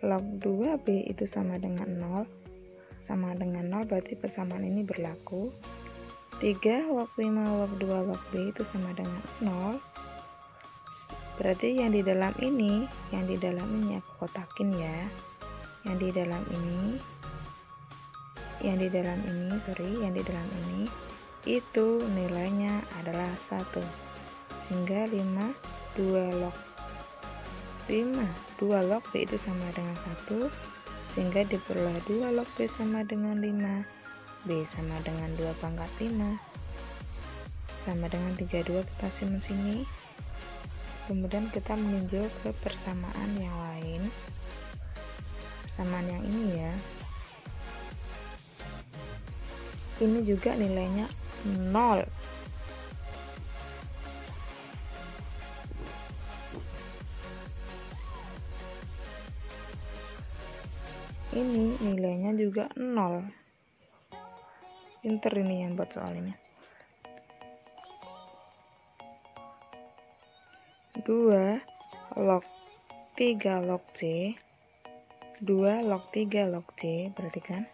log 2B itu sama dengan 0, berarti persamaan ini berlaku. 3 log 5 log 2 log B itu sama dengan 0, berarti yang di dalam ini aku kotakin ya, yang di dalam ini itu nilainya adalah 1, sehingga 2 log B itu sama dengan 1, sehingga diperoleh 2 log B sama dengan 5, B sama dengan 2 pangkat 5 sama dengan 32. Kita simpan sini, kemudian kita meninjau ke persamaan yang lain, persamaan yang ini ya, ini juga nilainya 0. Ini nilainya juga 0. Pinter ini yang buat soal ini. 2 log 3 log C, 2 log 3 log C, perhatikan.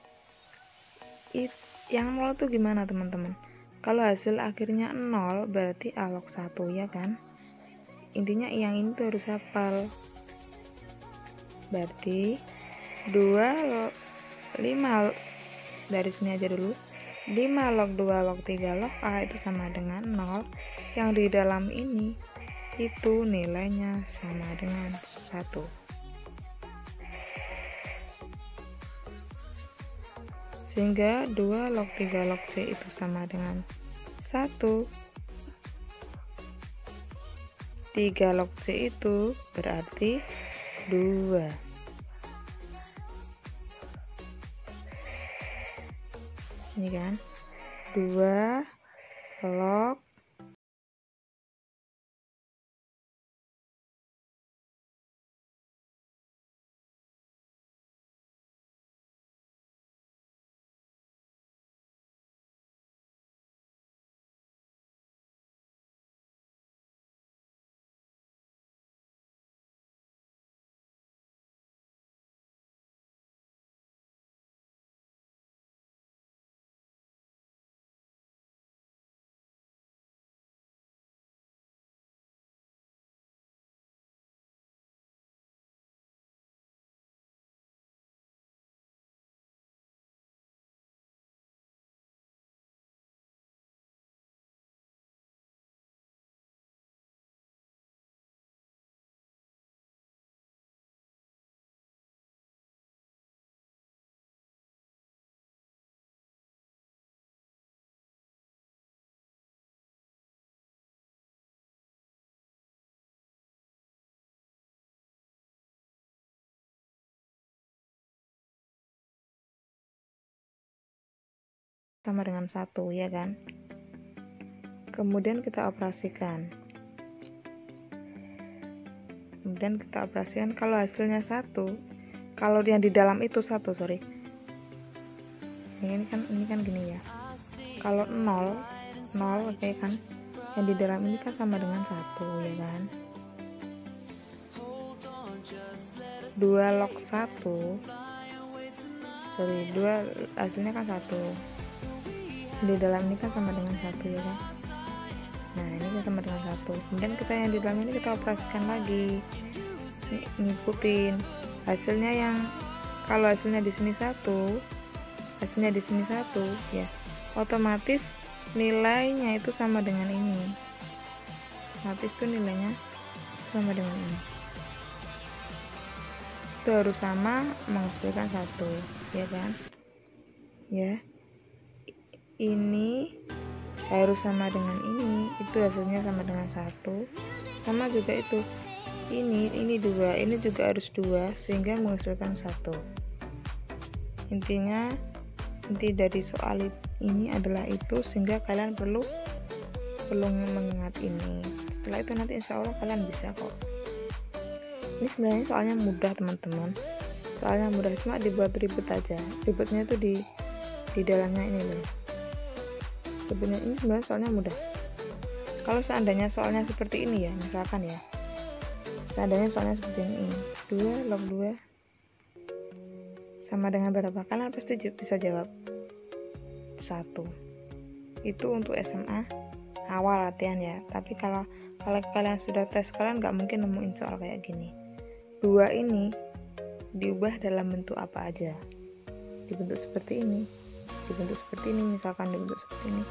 Yang 0 itu gimana teman-teman? Kalau hasil akhirnya 0 berarti A log 1 ya kan? Intinya yang ini tuh harus hafal. Berarti 5 dari sini aja dulu. 5 log 2 log 3 log A itu sama dengan 0. Yang di dalam ini itu nilainya sama dengan 1. Sehingga 2 log 3 log C itu sama dengan 1. 3 log C itu berarti 2. Ini kan 2 log sama dengan 1 ya kan. Kemudian kita operasikan. Kalau hasilnya 1, kalau yang di dalam itu 1, sorry. Ini kan gini ya. Kalau 0 oke kan. Yang di dalam ini kan sama dengan 1 ya kan. 2 log 1. Sorry, 2 hasilnya kan 1. Di dalam ini kan sama dengan 1 ya kan. Nah ini kan sama dengan 1. Kemudian kita yang di dalam ini kita operasikan lagi, ngikutin hasilnya. Kalau hasilnya di sini 1, ya otomatis nilainya itu sama dengan ini, otomatis tuh nilainya sama dengan ini, itu harus sama menghasilkan 1 ya kan ya. Ini harus sama dengan ini, itu hasilnya sama dengan 1, sama juga itu ini 2, ini juga harus 2 sehingga menghasilkan 1. Inti dari soal ini adalah itu, sehingga kalian perlu mengingat ini. Setelah itu nanti insya Allah kalian bisa kok. Ini sebenarnya soalnya mudah teman-teman, soalnya mudah, cuma dibuat ribet aja. Ribetnya itu di dalamnya ini loh. Ini sebenarnya soalnya mudah. Kalau seandainya soalnya seperti ini ya, misalkan ya, seandainya soalnya seperti ini, 2 log 2 sama dengan berapa? Kalian pasti bisa jawab 1. Itu untuk SMA awal latihan ya. Tapi kalau kalian sudah tes, kalian nggak mungkin nemuin soal kayak gini. 2 ini diubah dalam bentuk apa aja? Dibentuk seperti ini, dibentuk seperti ini, misalkan dibentuk seperti ini.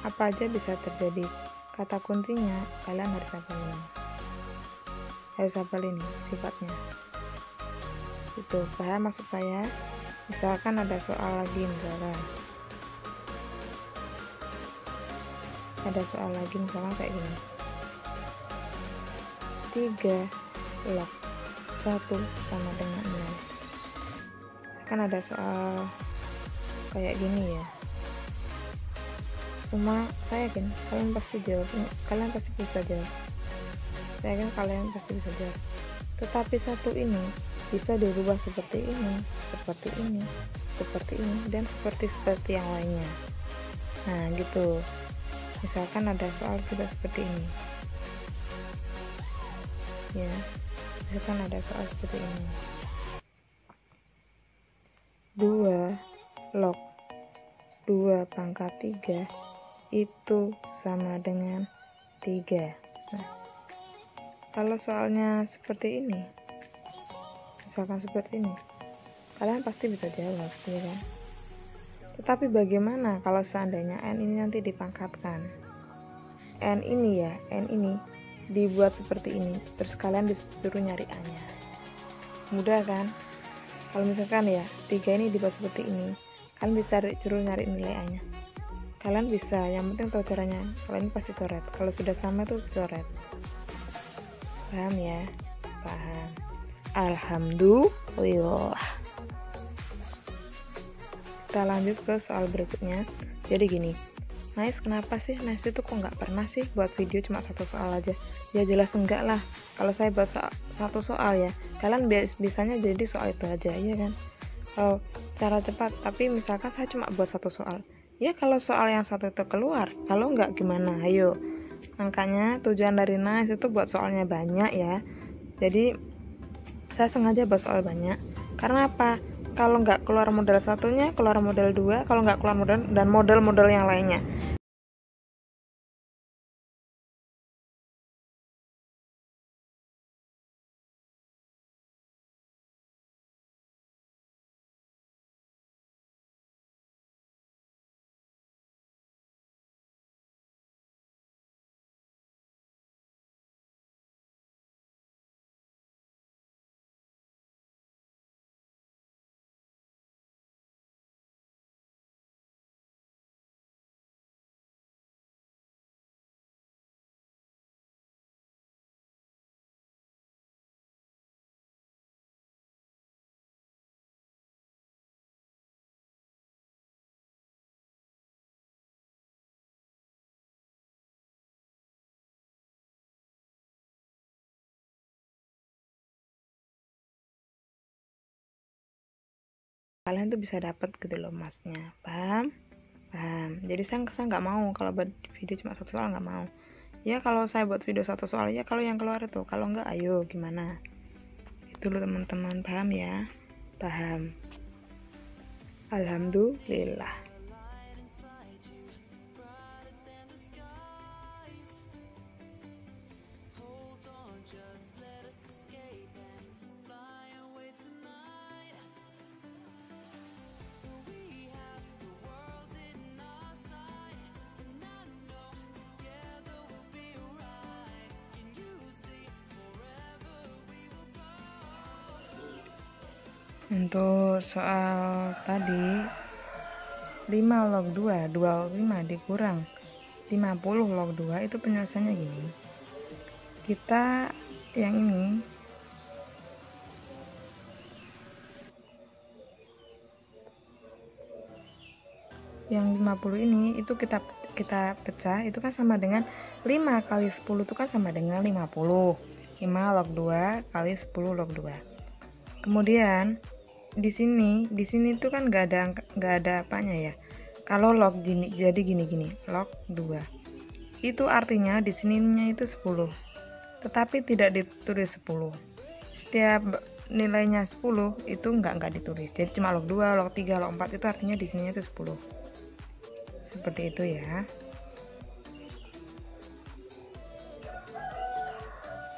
Apa aja bisa terjadi? Kata kuncinya kalian harus hafal ini. Harus hafal ini sifatnya. Itu paham maksud saya? Misalkan ada soal lagi, misalkan kayak gini. 3 log 1 sama dengan 0. Kan ada soal kayak gini ya. Semua saya yakin kalian pasti jawab ini, kalian pasti bisa jawab. Saya yakin kalian pasti bisa jawab. Tetapi 1 ini bisa dirubah seperti ini, seperti ini, seperti ini, dan seperti yang lainnya. Nah gitu. Misalkan ada soal juga seperti ini ya, misalkan ada soal seperti ini. 2 log 2 pangkat 3 itu sama dengan 3. Nah, kalau soalnya seperti ini, misalkan seperti ini, kalian pasti bisa jawab, ya kan? Tetapi bagaimana kalau seandainya n ini nanti dipangkatkan? N ini dibuat seperti ini, terus kalian disuruh nyari A-nya. Mudah kan? Kalau misalkan ya 3 ini dibuat seperti ini, kalian bisa suruh nyari nilai A-nya. Kalian bisa, yang penting tahu caranya. Kalau ini pasti coret, kalau sudah sama tuh coret. Paham ya? Paham. Alhamdulillah. Kita lanjut ke soal berikutnya. Jadi gini, Nice, kenapa sih Nice itu kok nggak pernah sih buat video cuma 1 soal aja? Ya jelas enggak lah. Kalau saya buat 1 soal ya, kalian bisanya jadi soal itu aja, ya kan? Kalau cara cepat, tapi misalkan saya cuma buat 1 soal, ya kalau soal yang 1 itu keluar, kalau nggak gimana? Ayo. Makanya tujuan dari Nice itu buat soalnya banyak ya. Jadi saya sengaja buat soal banyak. Karena apa? Kalau nggak keluar model 1-nya, keluar model 2, kalau nggak keluar model dan model-model yang lainnya. Kalian tuh bisa dapat gitu loh masnya. Paham? Jadi saya nggak mau kalau buat video cuma 1 soal, nggak mau ya. Kalau saya buat video 1 soal ya kalau yang keluar itu, kalau nggak ayo gimana. Itu loh teman-teman. Paham ya? Paham. Alhamdulillah. Untuk soal tadi 5 log 2 dual 5 dikurang 50 log 2 itu penyelesaiannya gini. Kita yang ini yang 50 ini itu kita pecah, itu kan sama dengan 5 kali 10 itu kan sama dengan 50. 5 log 2 kali 10 log 2. Kemudian di sini tuh kan nggak ada apanya ya. Kalau log gini, jadi gini log 2 itu artinya di sininya itu 10, tetapi tidak ditulis 10. Setiap nilainya 10 itu enggak ditulis. Jadi cuma log 2, log 3, log 4 itu artinya di sininya itu 10. Seperti itu ya.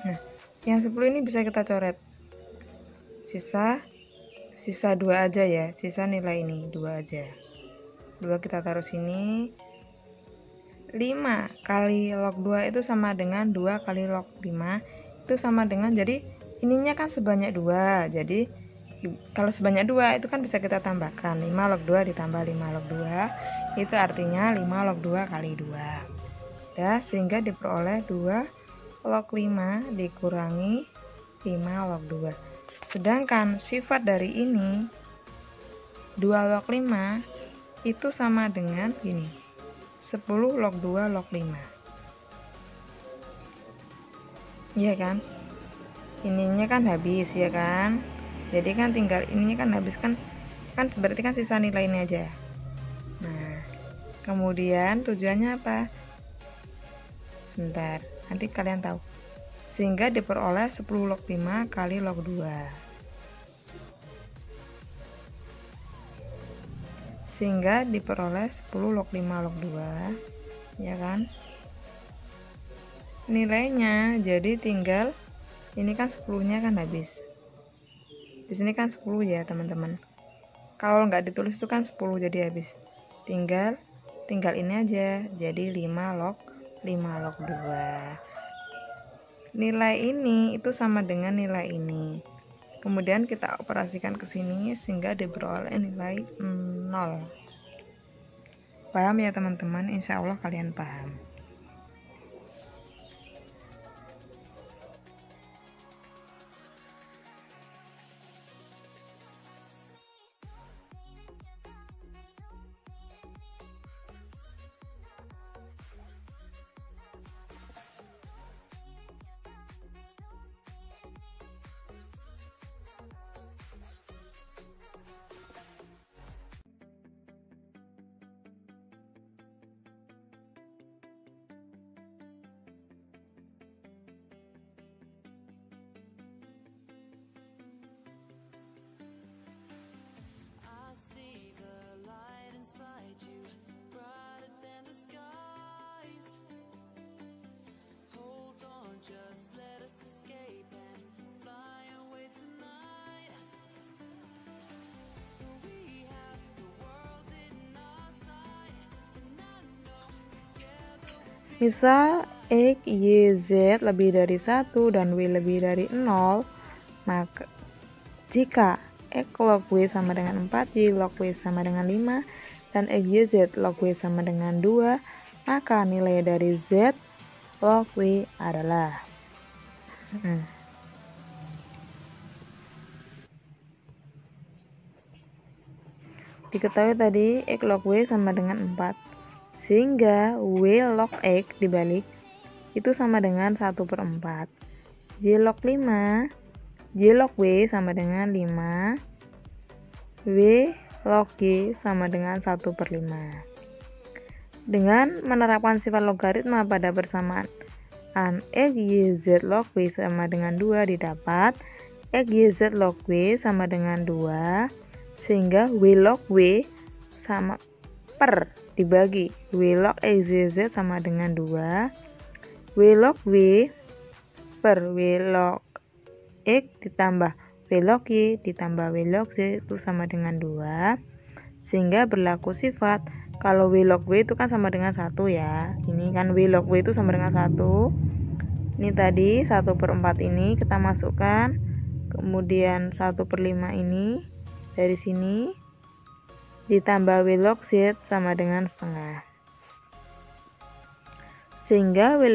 Nah, yang 10 ini bisa kita coret. Sisa 2 aja ya. Sisa nilai ini 2 aja. 2 kita taruh sini. 5 kali log 2 itu sama dengan 2 kali log 5 itu sama dengan, jadi ininya kan sebanyak 2, jadi kalau sebanyak 2 itu kan bisa kita tambahkan 5 log 2 ditambah 5 log 2 itu artinya 5 log 2 kali 2 ya, sehingga diperoleh 2 log 5 dikurangi 5 log 2. Sedangkan sifat dari ini 2 log 5 itu sama dengan ini 10 log 2 log 5. Iya kan? Ininya kan habis ya kan? Jadi kan tinggal ininya kan habis kan berarti kan sisa nilai ini aja. Nah, kemudian tujuannya apa? Sebentar, nanti kalian tahu. Sehingga diperoleh 10 log 5 kali log 2. Sehingga diperoleh 10 log 5 log 2, ya kan? Nilainya jadi tinggal ini kan 10-nya kan habis. Di sini kan 10 ya, teman-teman. Kalau nggak ditulis itu kan 10 jadi habis. Tinggal ini aja. Jadi 5 log 2. Nilai ini itu sama dengan nilai ini. Kemudian kita operasikan ke sini sehingga diperoleh nilai 0. Paham ya, teman-teman? Insya Allah kalian paham. Misal X, Y, Z lebih dari 1 dan W lebih dari 0, maka jika X log W sama dengan 4, Y log W sama dengan 5, dan X, Y, Z log W sama dengan 2, maka nilai dari Z log W adalah diketahui tadi X log W sama dengan 4, sehingga W log X dibalik itu sama dengan 1/4. Y log 5, Y log W sama dengan 5, W log Y sama dengan 1/5. Dengan menerapkan sifat logaritma pada persamaan X, Y, Z log W sama dengan 2 didapat X, Y, Z log W sama dengan 2, sehingga W log W sama per dibagi W log X, Y, Z sama dengan 2, W log W per W log X ditambah W log Y ditambah W log Z itu sama dengan 2, sehingga berlaku sifat kalau W log W itu kan sama dengan 1 ya. Ini kan W log W itu sama dengan 1. Ini tadi 1/4 ini kita masukkan, kemudian 1/5 ini dari sini ditambah W log Z sama dengan setengah, sehingga W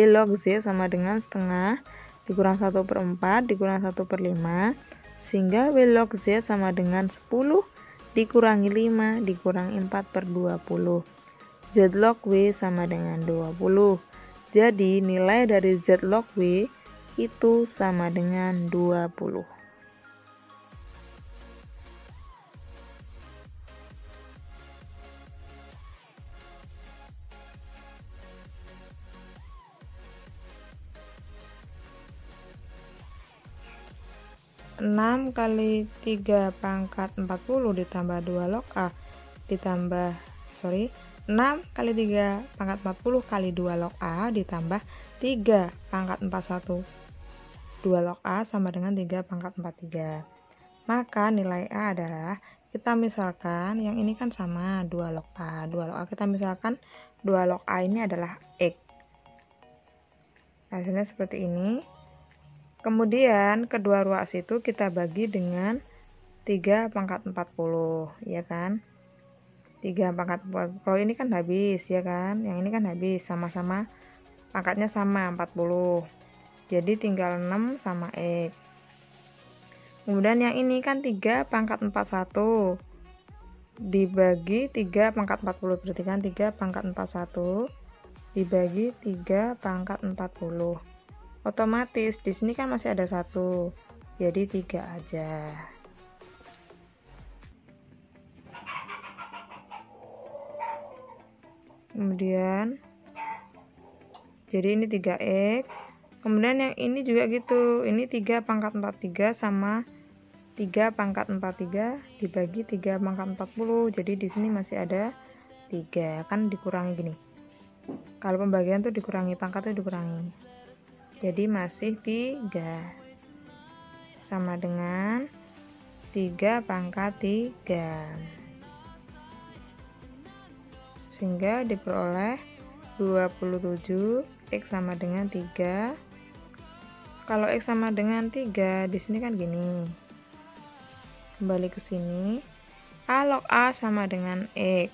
log Z sama dengan setengah dikurang 1/4 dikurang 1/5, sehingga W log Z sama dengan 10 dikurangi 5 dikurangi 4/20. Z log W sama dengan 20. Jadi nilai dari Z log W itu sama dengan 20. 6 kali 3 pangkat 40 ditambah 2 log A ditambah 6 kali 3 pangkat 40 kali 2 log A ditambah 3 pangkat 41 2 log A sama dengan 3 pangkat 43. Maka nilai A adalah, kita misalkan yang ini kan sama 2 log A. 2 log A kita misalkan 2 log A ini adalah X. Hasilnya seperti ini. Kemudian kedua ruas itu kita bagi dengan 3 pangkat 40, ya kan? 3 pangkat 40. Kalau ini kan habis, ya kan? Yang ini kan habis, sama-sama pangkatnya sama 40. Jadi tinggal 6 sama X. Kemudian yang ini kan 3 pangkat 41 dibagi 3 pangkat 40, berarti kan 3 pangkat 41 dibagi 3 pangkat 40. Otomatis di sini kan masih ada 1, jadi 3 aja. Kemudian jadi ini 3X. Kemudian yang ini juga gitu, ini 3 pangkat 43 sama 3 pangkat 43 dibagi 3 pangkat 40, jadi di sini masih ada 3, kan dikurangi gini. Kalau pembagian tuh dikurangi, pangkat tuh dikurangi, jadi masih 3 sama dengan 3 pangkat 3, sehingga diperoleh 27 X sama dengan 3. Kalau X sama dengan 3, di sini kan gini. Kembali ke sini. A log A sama dengan X.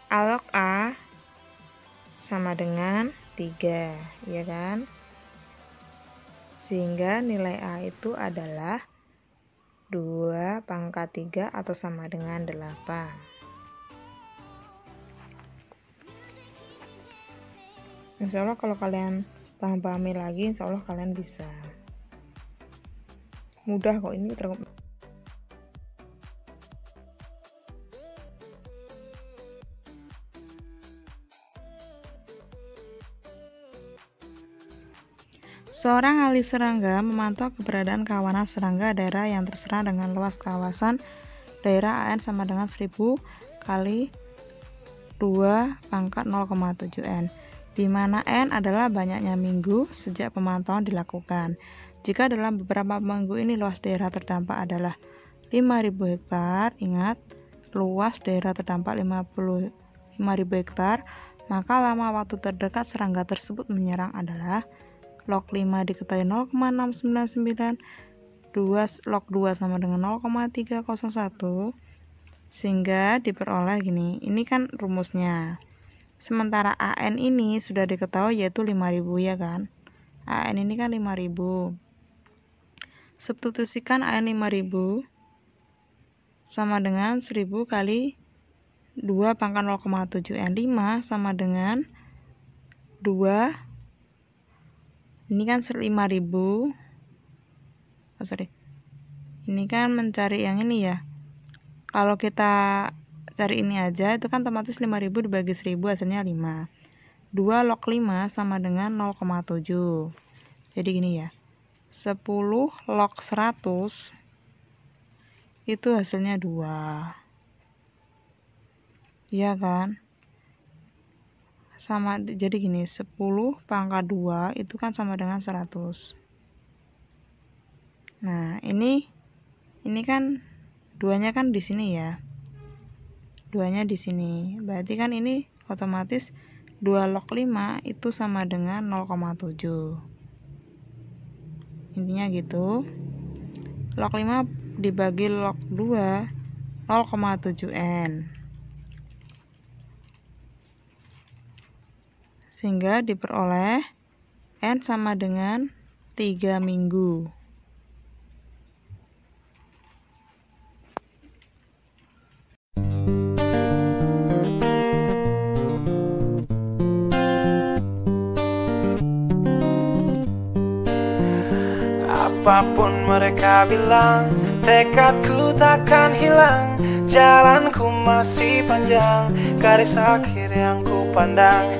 A log A sama dengan 3, ya kan? Sehingga nilai A itu adalah 2 pangkat 3 atau sama dengan 8. Insya Allah kalau kalian paham-pahami lagi, insya Allah kalian bisa. Mudah kok ini. Seorang ahli serangga memantau keberadaan kawanan serangga daerah yang terserang dengan luas kawasan daerah AN sama dengan 1000 kali 2 pangkat 0,7 N, di mana N adalah banyaknya minggu sejak pemantauan dilakukan. Jika dalam beberapa minggu ini luas daerah terdampak adalah 5.000 hektar, ingat luas daerah terdampak 55.000 hektar, maka lama waktu terdekat serangga tersebut menyerang adalah log 5 diketahui 0,699, log 2 sama dengan 0,301, sehingga diperoleh gini. Ini kan rumusnya. Sementara AN ini sudah diketahui yaitu 5.000, ya kan? AN ini kan 5.000. Substitusikan AN 5.000 sama dengan 1000 kali 2 pangkat 0,7 N. 5 sama dengan 2. Ini kan 5.000. Ini kan mencari yang ini ya. Kalau kita cari ini aja, itu kan otomatis 5.000 dibagi 1000 hasilnya 5. 2 log 5 sama dengan 0,7. Jadi gini ya. 10 log 100 itu hasilnya 2. Iya kan? Sama, jadi gini, 10 pangkat 2 itu kan sama dengan 100. Nah, ini kan duanya kan di sini ya. Duanya di sini. Berarti kan ini otomatis 2 log 5 itu sama dengan 0,7. Intinya gitu. Log 5 dibagi log 2 0,7 N. Sehingga diperoleh N sama dengan 3 minggu. Apapun mereka bilang, tekadku takkan hilang. Jalanku masih panjang, garis akhir yang ku pandang.